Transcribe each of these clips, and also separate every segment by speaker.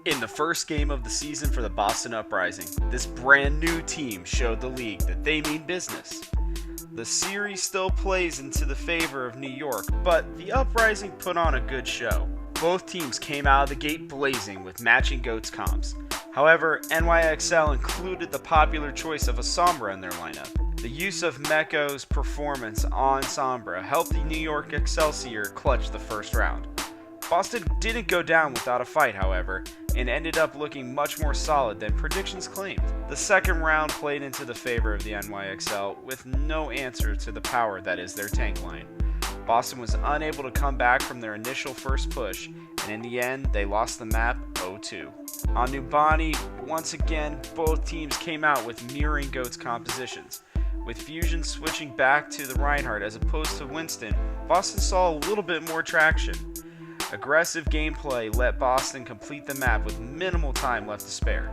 Speaker 1: In the first game of the season for the Boston Uprising, this brand new team showed the league that they mean business. The series still plays into the favor of New York, but the Uprising put on a good show. Both teams came out of the gate blazing with matching GOATS comps. However, NYXL included the popular choice of a Sombra in their lineup. The use of Meko's performance on Sombra helped the New York Excelsior clutch the first round. Boston didn't go down without a fight, however, and ended up looking much more solid than predictions claimed. The second round played into the favor of the NYXL with no answer to the power that is their tank line. Boston was unable to come back from their initial first push, and in the end, they lost the map 0-2. On Nubani, once again, both teams came out with mirroring GOATS compositions. With Fusion switching back to the Reinhardt as opposed to Winston, Boston saw a little bit more traction. Aggressive gameplay let Boston complete the map with minimal time left to spare.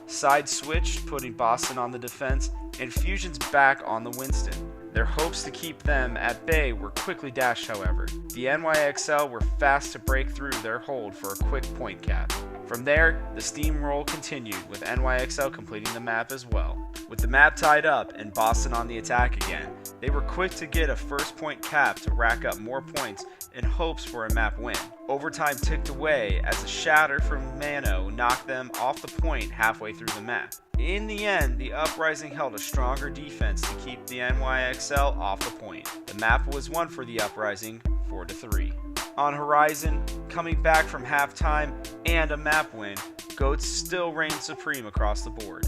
Speaker 1: Side switched, putting Boston on the defense, and Fusion's back on the Winston. Their hopes to keep them at bay were quickly dashed, however. The NYXL were fast to break through their hold for a quick point cap. From there, the steamroll continued, with NYXL completing the map as well. With the map tied up and Boston on the attack again, they were quick to get a first point cap to rack up more points in hopes for a map win. Overtime ticked away as a shatter from Mano knocked them off the point halfway through the map. In the end, the Uprising held a stronger defense to keep the NYXL off the point. The map was won for the Uprising 4-3. On Horizon, coming back from halftime and a map win, GOATS still reigned supreme across the board.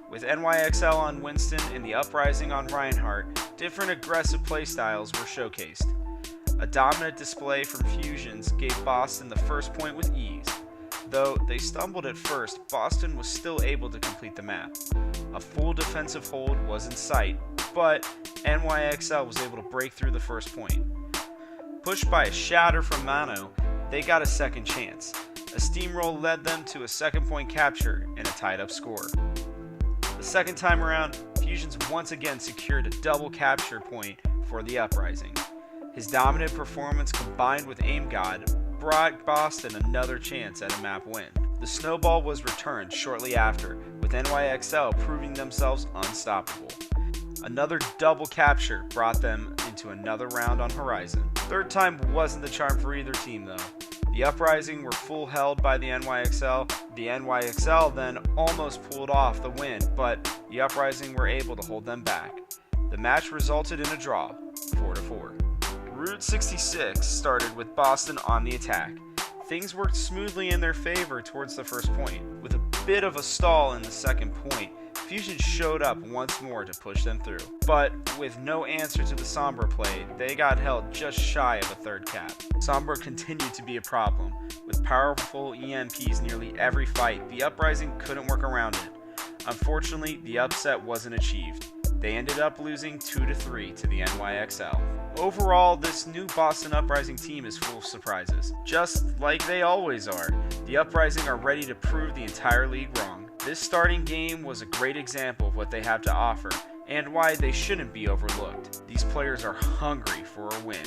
Speaker 1: With NYXL on Winston and the Uprising on Reinhardt, different aggressive playstyles were showcased. A dominant display from Fusions gave Boston the first point with ease. Though they stumbled at first, Boston was still able to complete the map. A full defensive hold was in sight, but NYXL was able to break through the first point. Pushed by a shatter from Mano, they got a second chance. A steamroll led them to a second point capture and a tied up score. The second time around, Fusions once again secured a double capture point for the Uprising. His dominant performance combined with Aim God brought Boston another chance at a map win. The snowball was returned shortly after, with NYXL proving themselves unstoppable. Another double capture brought them into another round on Horizon. Third time wasn't the charm for either team though. The Uprising were full held by the NYXL. The NYXL then almost pulled off the win, but the Uprising were able to hold them back. The match resulted in a draw, 4-4. Route 66 started with Boston on the attack. Things worked smoothly in their favor towards the first point. With a bit of a stall in the second point, Fusion showed up once more to push them through. But with no answer to the Sombra play, they got held just shy of a third cap. Sombra continued to be a problem. With powerful EMPs nearly every fight, the Uprising couldn't work around it. Unfortunately, the upset wasn't achieved. They ended up losing 2-3 to the NYXL. Overall, this new Boston Uprising team is full of surprises. Just like they always are, the Uprising are ready to prove the entire league wrong. This starting game was a great example of what they have to offer and why they shouldn't be overlooked. These players are hungry for a win,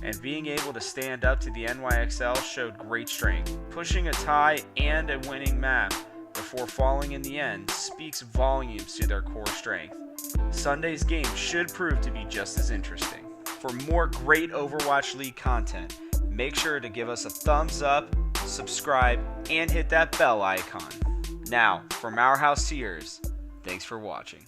Speaker 1: and being able to stand up to the NYXL showed great strength. Pushing a tie and a winning map before falling in the end speaks volumes to their core strength. Sunday's game should prove to be just as interesting. For more great Overwatch League content, make sure to give us a thumbs up, subscribe, and hit that bell icon. Now, from our house to yours, thanks for watching.